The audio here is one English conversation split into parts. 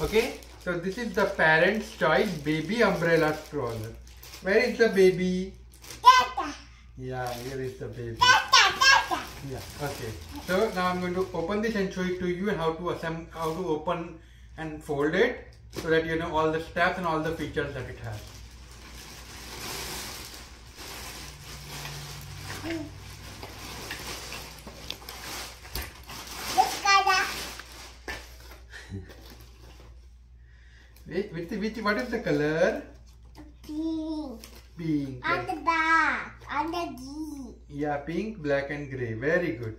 Okay, so this is the Parents' Choice Baby Umbrella Stroller. Where is the baby? Tata. Yeah, here is the baby. Tata. Yeah, okay. So now I'm going to open this and show it to you and how to open and fold it so that you know all the steps and all the features that it has. What is the color? Pink. Pink. On the back. On the D. Yeah, pink, black and grey. Very good.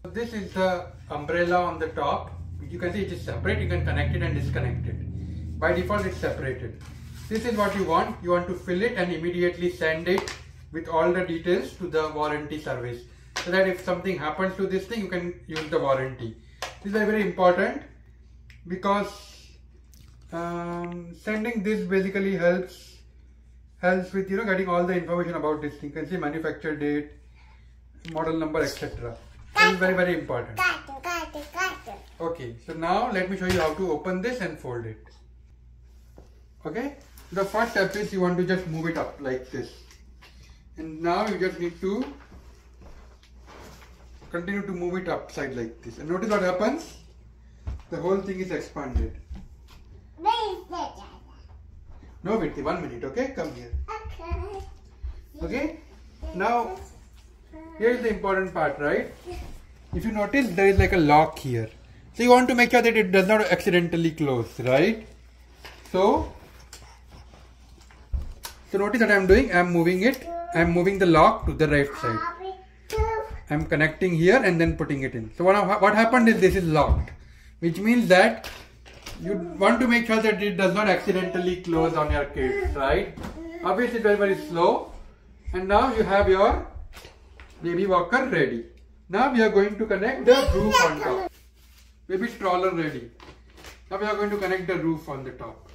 This is the umbrella on the top. You can see it is separate. You can connect it and disconnect it. By default, it's separated. This is what you want. You want to fill it and immediately send it with all the details to the warranty service. So that if something happens to this thing, you can use the warranty. This is very important because sending this basically helps with getting all the information about this thing. You can see manufacture date, model number, etc. This is very important. Okay, so now let me show you how to open this and fold it. Okay, the first step is you want to just move it up like this, and now you just need to continue to move it upside like this, and notice what happens. The whole thing is expanded. No, Virti, 1 minute, okay? Come here. Okay? Now, here is the important part, right? If you notice, there is like a lock here. So you want to make sure that it does not accidentally close, right? So notice what I am doing. I am moving it. I am moving the lock to the right side. I am connecting here and then putting it in. So what happened is this is locked, which means that you want to make sure that it does not accidentally close on your kids, right? Obviously, it's very slow. And now you have your baby walker ready. Now we are going to connect the roof on top. Baby stroller ready. Now we are going to connect the roof on the top.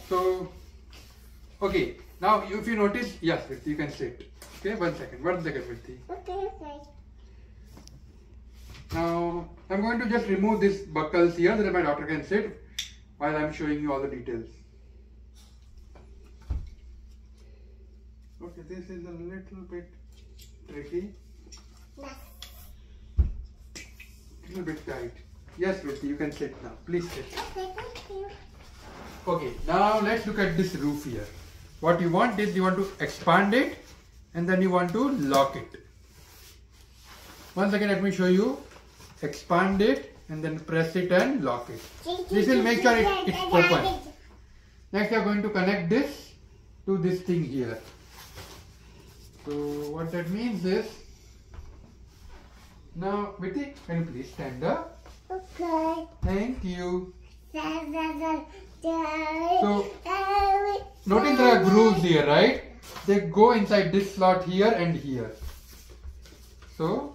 So, okay. Now if you notice, yes, you can sit. Okay, 1 second, Virti. Okay. Now, I'm going to just remove these buckles here so that my daughter can sit while I'm showing you all the details. Okay, this is a little bit tricky. Little bit tight. Yes, Virti, you can sit now. Please sit. Okay, thank you. Okay, now let's look at this roof here. What you want is you want to expand it and then you want to lock it. Once again, let me show you. Expand it and then press it and lock it. This will make sure it's open. Next, you are going to connect this to this thing here. So what that means is, now Virti, can you please stand up? Okay. Thank you. So, notice there are grooves here, right? They go inside this slot here and here. So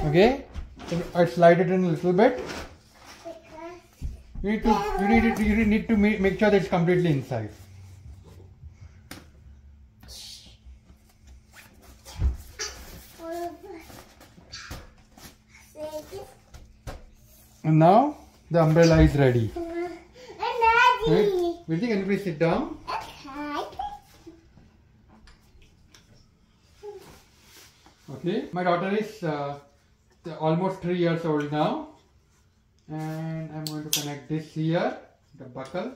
okay, so I slide it in a little bit. You need to make sure that it's completely inside. And now the umbrella is ready. Right? Virti, can you please sit down? Okay, my daughter is almost 3 years old now, and I'm going to connect this here, the buckle,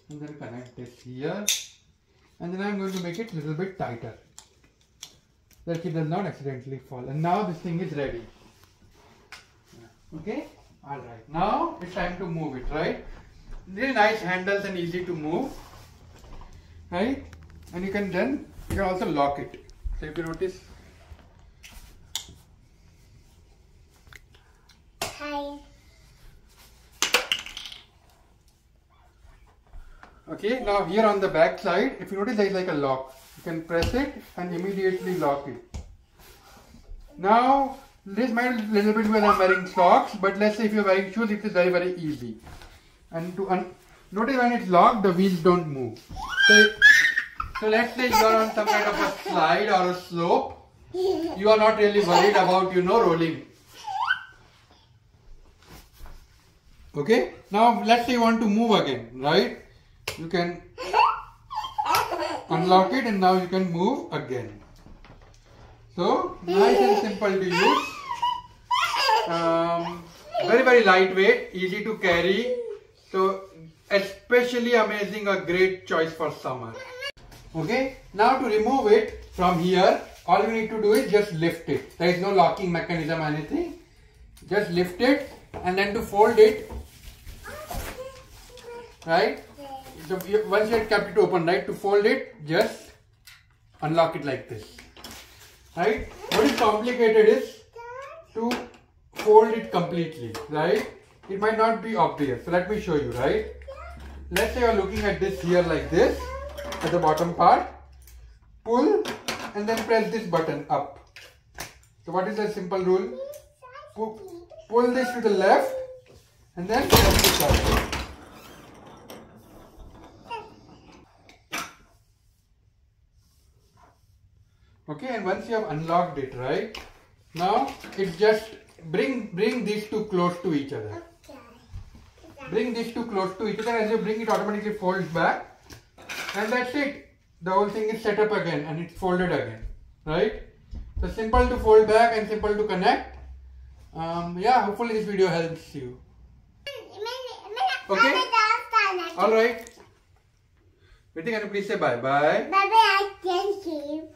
and then connect this here, and then I'm going to make it a little bit tighter, that it does not accidentally fall. And now this thing is ready. Okay, all right. Now it's time to move it, right? Really nice handles and easy to move, right? And you can also lock it. So if you notice, Okay, now here on the back side, if you notice there is like a lock. You can press it and immediately lock it. Now, this might be a little bit when I'm wearing socks, but let's say if you're wearing shoes, it is very, very easy. And to notice when it's locked, the wheels don't move. So let's say you are on some kind of a slide or a slope. You are not really worried about, rolling. Okay, now let's say you want to move again, right? You can unlock it and now you can move again. So, nice and simple to use. Very, very lightweight, easy to carry. So, especially amazing, a great choice for summer. Okay, now to remove it from here, all you need to do is just lift it. There is no locking mechanism or anything. Just lift it and then to fold it, right? So once you have kept it open, right, to fold it, just unlock it like this, right? What is complicated is to fold it completely, right? It might not be obvious. So let me show you, right? Let's say you are looking at this here like this, at the bottom part. Pull and then press this button up. So what is the simple rule? Pull this to the left and then press this up. Okay, and once you have unlocked it, right? Now it's just bring these two close to each other. Bring these two close to each other. As you bring it, automatically folds back, and that's it. The whole thing is set up again and it's folded again, right? So simple to fold back and simple to connect. Yeah, hopefully this video helps you. Okay. All right. Viti, can you please say bye bye? Bye bye. Thank you.